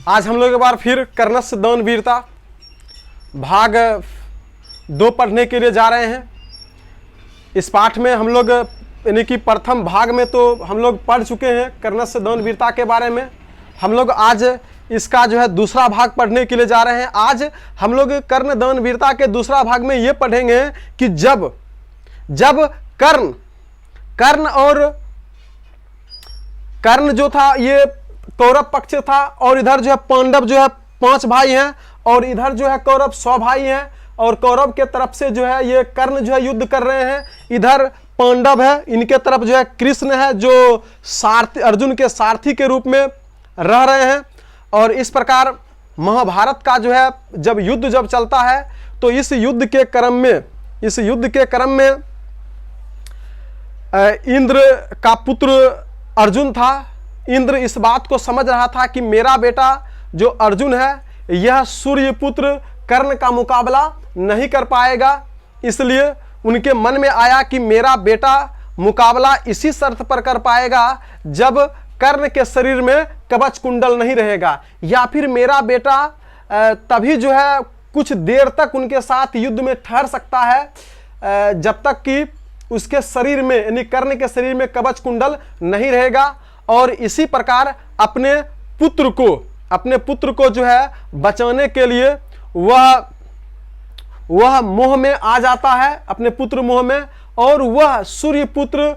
आज हम लोग एक बार फिर कर्णस्य दान वीरता भाग 2 पढ़ने के लिए जा रहे हैं। इस पाठ में हम लोग यानी कि प्रथम भाग में तो हम लोग पढ़ चुके हैं कर्णस्य दान वीरता के बारे में। हम लोग आज इसका जो है दूसरा भाग पढ़ने के लिए जा रहे हैं। आज हम लोग कर्ण दान वीरता के दूसरा भाग में ये पढ़ेंगे कि जब कर्ण जो था ये कौरव पक्ष था और इधर जो है पांडव जो है 5 भाई हैं और इधर जो है कौरव 100 भाई हैं और कौरव के तरफ से जो है ये कर्ण जो है युद्ध कर रहे हैं। इधर पांडव है, इनके तरफ जो है कृष्ण है जो सारथी अर्जुन के सारथी के रूप में रह रहे हैं। और इस प्रकार महाभारत का जो है जब युद्ध जब चलता है तो इस युद्ध के क्रम में इंद्र का पुत्र अर्जुन था। इंद्र इस बात को समझ रहा था कि मेरा बेटा जो अर्जुन है यह सूर्यपुत्र कर्ण का मुकाबला नहीं कर पाएगा, इसलिए उनके मन में आया कि मेरा बेटा मुकाबला इसी शर्त पर कर पाएगा जब कर्ण के शरीर में कवच कुंडल नहीं रहेगा, या फिर मेरा बेटा तभी जो है कुछ देर तक उनके साथ युद्ध में ठहर सकता है जब तक कि उसके शरीर में यानी कर्ण के शरीर में कवच कुंडल नहीं रहेगा। और इसी प्रकार अपने पुत्र को जो है बचाने के लिए वह मोह में आ जाता है, अपने पुत्र मोह में, और वह सूर्यपुत्र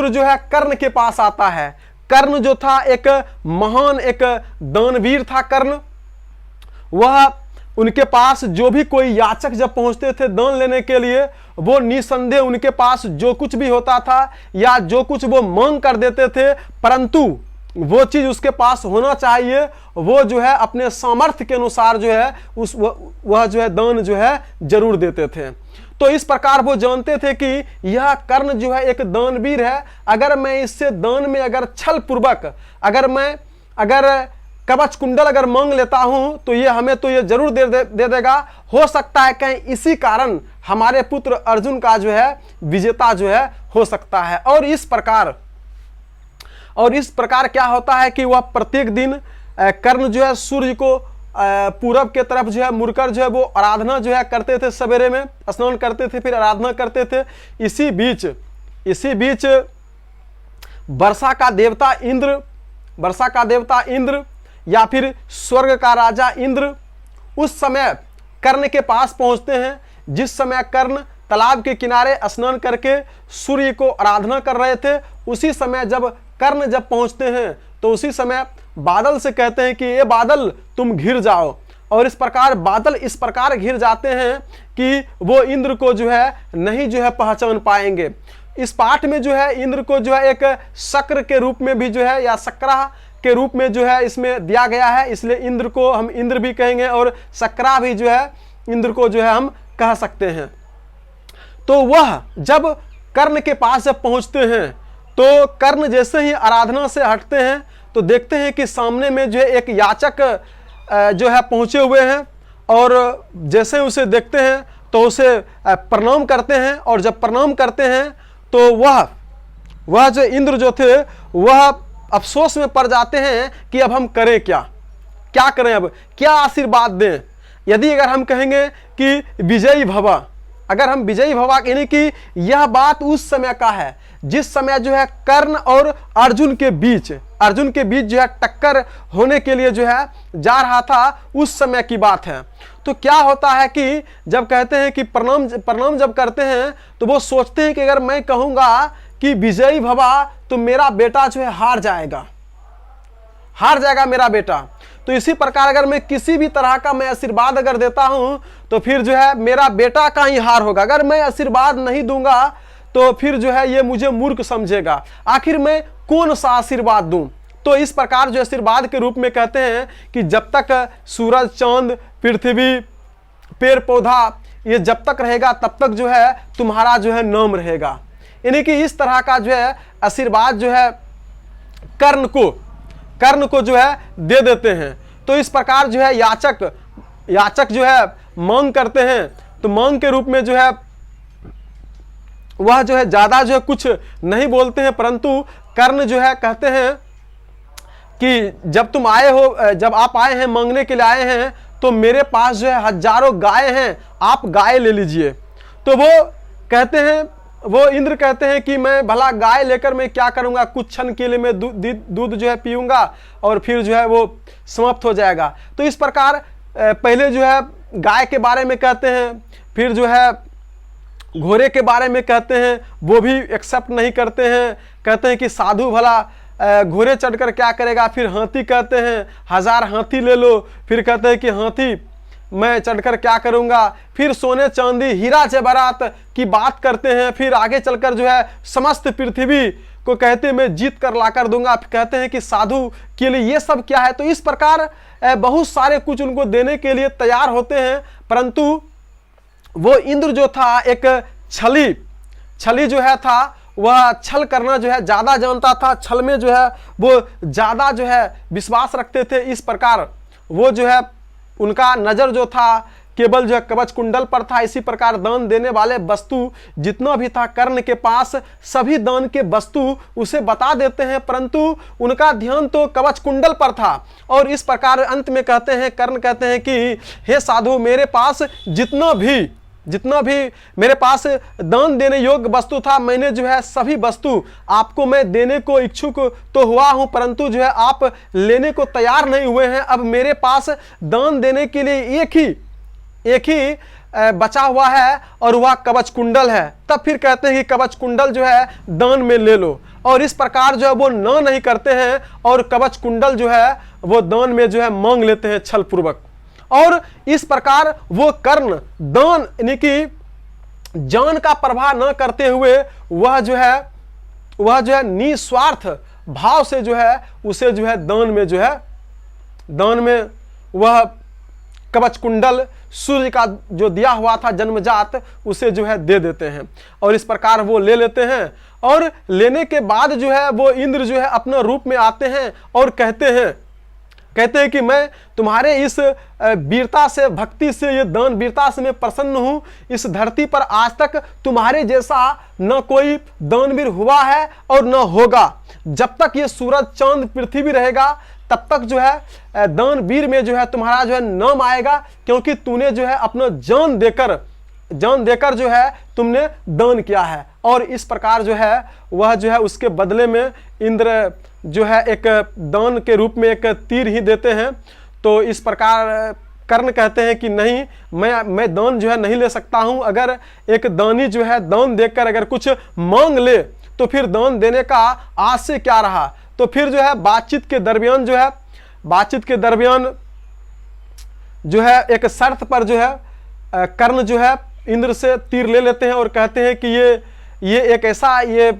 जो है कर्ण के पास आता है। कर्ण जो था एक महान एक दानवीर था कर्ण। वह उनके पास जो भी कोई याचक जब पहुंचते थे दान लेने के लिए वो निसंदेह उनके पास जो कुछ भी होता था या जो कुछ वो मांग कर देते थे, परंतु वो चीज उसके पास होना चाहिए, वो जो है अपने सामर्थ्य के अनुसार जो है वह जो है दान जो है जरूर देते थे। तो इस प्रकार वो जानते थे कि यह कर्ण जो है एक दानवीर है, अगर मैं इससे दान में अगर छल पूर्वक अगर कवच कुंडल अगर मांग लेता हूं तो ये हमें तो ये जरूर दे देगा। हो सकता है कहीं इसी कारण हमारे पुत्र अर्जुन का जो है विजेता जो है हो सकता है। और इस प्रकार क्या होता है कि वह प्रत्येक दिन कर्ण जो है सूर्य को पूरब के तरफ जो है मुड़कर जो है वो आराधना जो है करते थे, सवेरे में स्नान करते थे फिर आराधना करते थे। इसी बीच वर्षा का देवता इंद्र या फिर स्वर्ग का राजा इंद्र उस समय कर्ण के पास पहुंचते हैं, जिस समय कर्ण तालाब के किनारे स्नान करके सूर्य को आराधना कर रहे थे। उसी समय जब कर्ण जब पहुंचते हैं तो उसी समय बादल से कहते हैं कि ये बादल तुम घिर जाओ, और इस प्रकार बादल इस प्रकार घिर जाते हैं कि वो इंद्र को जो है नहीं जो है पहचान पाएंगे। इस पाठ में जो है इंद्र को जो है एक शक्र के रूप में भी जो है या शक्रा के रूप में जो है इसमें दिया गया है, इसलिए इंद्र को हम इंद्र भी कहेंगे और शक्रा भी जो है इंद्र को जो है हम कह सकते हैं। तो वह जब कर्ण के पास जब पहुंचते हैं तो कर्ण जैसे ही आराधना से हटते हैं तो देखते हैं कि सामने में जो है एक याचक जो है पहुंचे हुए हैं, और जैसे उसे देखते हैं तो उसे प्रणाम करते हैं। और जब प्रणाम करते हैं तो वह जो इंद्र जो थे वह अफसोस में पड़ जाते हैं कि अब हम करें क्या करें, अब क्या आशीर्वाद दें। यदि अगर हम कहेंगे कि विजयी भव, अगर हम विजयी भव यानी कि यह बात उस समय का है जिस समय जो है कर्ण और अर्जुन के बीच जो है टक्कर होने के लिए जो है जा रहा था, उस समय की बात है। तो क्या होता है कि जब कहते हैं कि प्रणाम जब करते हैं तो वो सोचते हैं कि अगर मैं कहूंगा कि विजयी भवा तो मेरा बेटा जो है हार जाएगा मेरा बेटा। तो इसी प्रकार अगर मैं किसी भी तरह का मैं आशीर्वाद अगर देता हूं तो फिर जो है मेरा बेटा का ही हार होगा। अगर मैं आशीर्वाद नहीं दूंगा तो फिर जो है ये मुझे मूर्ख समझेगा, आखिर मैं कौन सा आशीर्वाद दूं। तो इस प्रकार जो आशीर्वाद के रूप में कहते हैं कि जब तक सूरज चांद पृथ्वी पेड़ पौधा ये जब तक रहेगा तब तक जो है तुम्हारा जो है नाम रहेगा। यानी कि इस तरह का जो है आशीर्वाद जो है कर्ण को जो है दे देते हैं। तो इस प्रकार जो है याचक जो है मांग करते हैं, तो मांग के रूप में जो है वह जो है ज्यादा जो है कुछ नहीं बोलते हैं, परंतु कर्ण जो है कहते हैं कि जब तुम आए हो, जब आप आए हैं मांगने के लिए आए हैं, तो मेरे पास जो है हजारों गाय हैं, आप गाय ले लीजिए। तो वो कहते हैं, वो इंद्र कहते हैं कि मैं भला गाय लेकर मैं क्या करूंगा, कुछ क्षण के लिए मैं दूध जो है पीऊंगा और फिर जो है वो समाप्त हो जाएगा। तो इस प्रकार पहले जो है गाय के बारे में कहते हैं, फिर जो है घोड़े के बारे में कहते हैं, वो भी एक्सेप्ट नहीं करते हैं। कहते हैं कि साधु भला घोड़े चढ़कर क्या करेगा, फिर हाथी कहते हैं 1000 हाथी ले लो, फिर कहते हैं कि हाथी मैं चढ़कर क्या करूंगा, फिर सोने चांदी हीरा जवाहरात की बात करते हैं, फिर आगे चलकर जो है समस्त पृथ्वी को कहते हैं मैं जीत कर लाकर दूंगा। कहते हैं कि साधु के लिए ये सब क्या है। तो इस प्रकार बहुत सारे कुछ उनको देने के लिए तैयार होते हैं, परंतु वो इंद्र जो था एक छली जो है था, वह छल करना जो है ज़्यादा जानता था, छल में जो है वो ज़्यादा जो है विश्वास रखते थे। इस प्रकार वो जो है उनका नज़र जो था केवल जो है कवच कुंडल पर था। इसी प्रकार दान देने वाले वस्तु जितना भी था कर्ण के पास, सभी दान के वस्तु उसे बता देते हैं, परंतु उनका ध्यान तो कवच कुंडल पर था। और इस प्रकार अंत में कहते हैं, कर्ण कहते हैं कि हे साधु, मेरे पास जितना भी मेरे पास दान देने योग्य वस्तु था, मैंने जो है सभी वस्तु आपको मैं देने को इच्छुक तो हुआ हूं, परंतु जो है आप लेने को तैयार नहीं हुए हैं। अब मेरे पास दान देने के लिए एक ही बचा हुआ है और वह कवच कुंडल है। तब फिर कहते हैं कि कवच कुंडल जो है दान में ले लो, और इस प्रकार जो है वो ना नहीं करते हैं और कवच कुंडल जो है वो दान में जो है मांग लेते हैं छल पूर्वक। और इस प्रकार वो कर्ण दान यानी कि जान का प्रवाह न करते हुए वह जो है निस्वार्थ भाव से जो है उसे जो है दान में वह कवच कुंडल सूर्य का जो दिया हुआ था जन्मजात उसे जो है दे देते हैं। और इस प्रकार वो ले लेते हैं, और लेने के बाद जो है वो इंद्र जो है अपना रूप में आते हैं और कहते हैं कि मैं तुम्हारे इस वीरता से, भक्ति से, ये दान वीरता से मैं प्रसन्न हूँ। इस धरती पर आज तक तुम्हारे जैसा न कोई दानवीर हुआ है और न होगा। जब तक ये सूरज चांद पृथ्वी रहेगा तब तक जो है दानवीर में जो है तुम्हारा जो है नाम आएगा, क्योंकि तूने जो है अपना जान देकर जो है तुमने दान किया है। और इस प्रकार जो है वह जो है उसके बदले में इंद्र जो है एक दान के रूप में एक तीर ही देते हैं। तो इस प्रकार कर्ण कहते हैं कि नहीं, मैं दान जो है नहीं ले सकता हूं। अगर एक दानी जो है दान देकर अगर कुछ मांग ले तो फिर दान देने का आज से क्या रहा। तो फिर जो है बातचीत के दरमियान जो है एक शर्त पर जो है कर्ण जो है इंद्र से तीर ले लेते हैं और कहते हैं कि ये एक ऐसा ये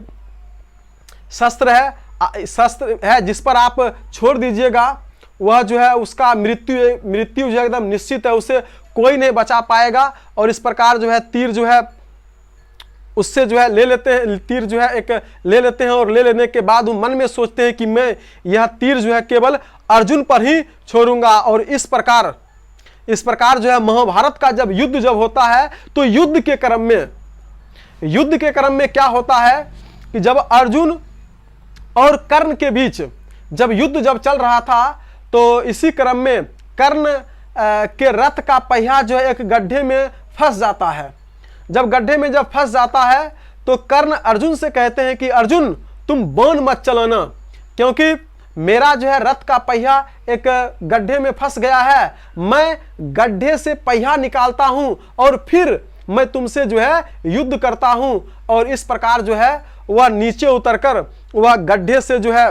शस्त्र है जिस पर आप छोड़ दीजिएगा, वह जो है उसका मृत्यु जो है एकदम निश्चित है, उसे कोई नहीं बचा पाएगा। और इस प्रकार जो है तीर जो है उससे जो है ले लेते हैं, तीर जो है एक ले लेते हैं। और ले लेने के बाद वो मन में सोचते हैं कि मैं यह तीर जो है केवल अर्जुन पर ही छोड़ूंगा। और इस प्रकार जो है महाभारत का जब युद्ध होता है तो युद्ध के क्रम में क्या होता है कि जब अर्जुन और कर्ण के बीच जब युद्ध चल रहा था, तो इसी क्रम में कर्ण के रथ का पहिया जो है एक गड्ढे में फंस जाता है। जब गड्ढे में फंस जाता है तो कर्ण अर्जुन से कहते हैं कि अर्जुन, तुम बाण मत चलाना, क्योंकि मेरा जो है रथ का पहिया एक गड्ढे में फंस गया है। मैं गड्ढे से पहिया निकालता हूं और फिर मैं तुमसे जो है युद्ध करता हूं। और इस प्रकार जो है वह नीचे उतरकर वह गड्ढे से जो है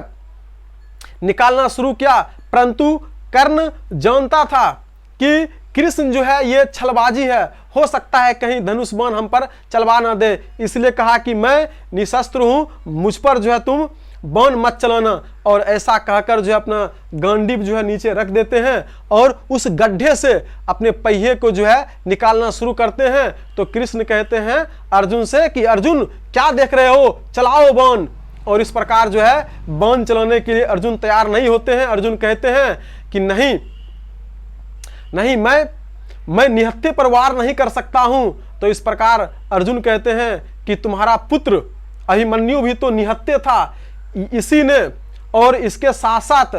निकालना शुरू किया, परंतु कर्ण जानता था कि कृष्ण जो है ये छलबाजी है, हो सकता है कहीं धनुष बाण हम पर चलवा ना दे, इसलिए कहा कि मैं निशस्त्र हूं, मुझ पर जो है तुम बाण मत चलाना। और ऐसा कहकर जो है अपना गांडीव जो है नीचे रख देते हैं और उस गड्ढे से अपने पहिए को जो है निकालना शुरू करते हैं। तो कृष्ण कहते हैं अर्जुन से कि अर्जुन क्या देख रहे हो, चलाओ बाण। और इस प्रकार जो है बाण चलाने के लिए अर्जुन तैयार नहीं होते हैं। अर्जुन कहते हैं कि नहीं, मैं निहत्थे पर वार नहीं कर सकता हूं। तो इस प्रकार अर्जुन कहते हैं कि तुम्हारा पुत्र अभिमन्यु भी तो निहत्थे था, इसी ने और इसके साथ साथ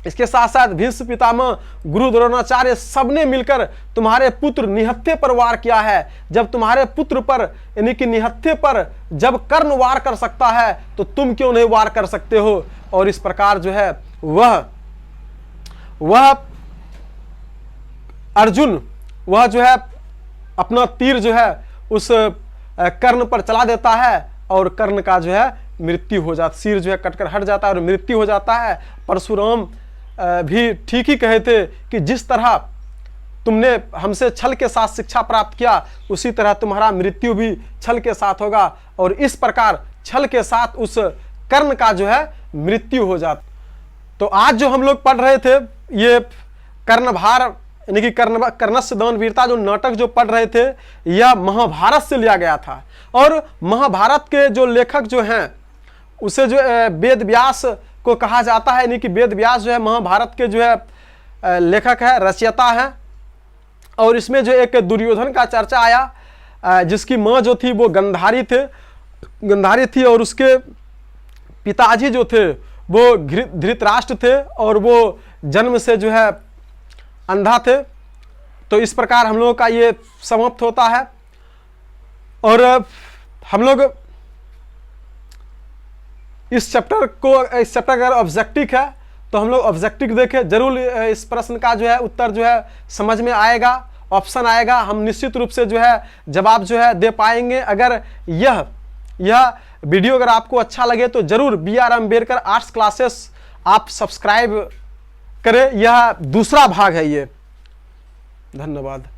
इसके साथ साथ भीष्म पितामह, गुरु द्रोणाचार्य सबने मिलकर तुम्हारे पुत्र निहत्थे पर वार किया है। जब तुम्हारे पुत्र पर यानी कि निहत्थे पर जब कर्ण वार कर सकता है तो तुम क्यों नहीं वार कर सकते हो। और इस प्रकार जो है वह अर्जुन वह जो है अपना तीर जो है उस कर्ण पर चला देता है और कर्ण का जो है मृत्यु हो जाता, सिर जो है कटकर हट जाता है और मृत्यु हो जाता है। परशुराम भी ठीक ही कहे थे कि जिस तरह तुमने हमसे छल के साथ शिक्षा प्राप्त किया उसी तरह तुम्हारा मृत्यु भी छल के साथ होगा। और इस प्रकार छल के साथ उस कर्ण का जो है मृत्यु हो जाता। तो आज जो हम लोग पढ़ रहे थे ये कर्णभार यानी कि कर्णस्य दान वीरता जो नाटक जो पढ़ रहे थे यह महाभारत से लिया गया था। और महाभारत के जो लेखक जो हैं उसे जो वेद व्यास को कहा जाता है, यानी कि वेद व्यास जो है महाभारत के जो है लेखक है, रचयिता हैं। और इसमें जो एक दुर्योधन का चर्चा आया जिसकी माँ जो थी वो गंधारी थी और उसके पिताजी जो थे वो धृतराष्ट्र थे और वो जन्म से जो है अंधा थे। तो इस प्रकार हम लोगों का ये समाप्त होता है। और हम लोग इस चैप्टर का ऑब्जेक्टिव है तो हम लोग ऑब्जेक्टिव देखें, जरूर इस प्रश्न का जो है उत्तर जो है समझ में आएगा, ऑप्शन आएगा, हम निश्चित रूप से जो है जवाब जो है दे पाएंगे। अगर यह वीडियो अगर आपको अच्छा लगे तो जरूर BR अम्बेडकर आर्ट्स क्लासेस आप सब्सक्राइब करें। यह दूसरा भाग है ये। धन्यवाद।